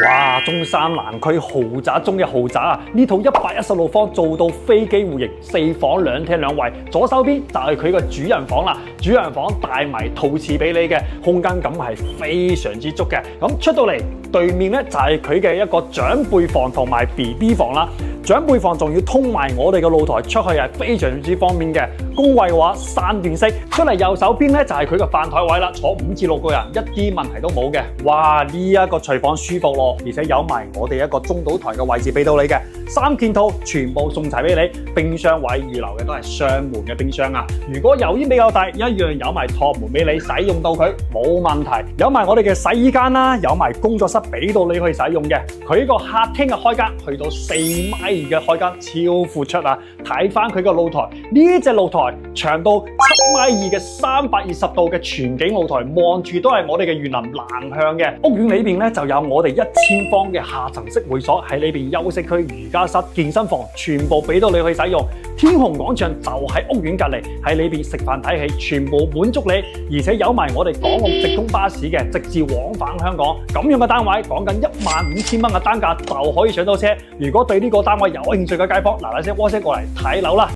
哇！中山南區豪宅中嘅豪宅啊！呢套116方做到飛機戶型，4房2廳2衛，左手邊就係佢個主人房啦。主人房帶埋陶瓷俾你嘅，空間感係非常之足嘅。咁出到嚟對面咧就係佢嘅一個長輩房同埋 BB 房啦。長輩房仲要通埋我哋嘅露台出去，係非常之方便嘅。工位嘅話3段式，出嚟右手邊咧就係佢嘅飯台位啦，坐5至6個人一啲問題都冇嘅。哇！呢一個廚房舒服咯，而且有埋我哋一個中島台嘅位置俾到你嘅，3件套全部送齊俾你。冰箱位預留嘅都係雙門嘅冰箱啊。如果油煙比較大，一樣有埋托門俾你使用到佢冇問題。有埋我哋嘅洗衣間啦，有埋工作室俾到你去使用嘅。佢呢個客廳嘅開間去到4米嘅開間，超闊出啊！睇翻佢個露台，呢隻露台長到7.2米嘅320度嘅全景露台，望住都係我哋嘅園林南向嘅。屋苑裏邊咧就有我哋1000方嘅下層式會所，喺裏邊休息區、瑜伽室、健身房全部俾到你去使用。天虹廣場就喺屋苑隔離，喺裏邊食飯睇戲全部滿足你，而且有埋我哋港澳直通巴士嘅，直接往返香港。咁樣嘅單位講緊15000蚊嘅單價就可以上到車。如果對呢個單位有興趣嘅街坊，嗱嗱聲WhatsApp過嚟睇樓啦！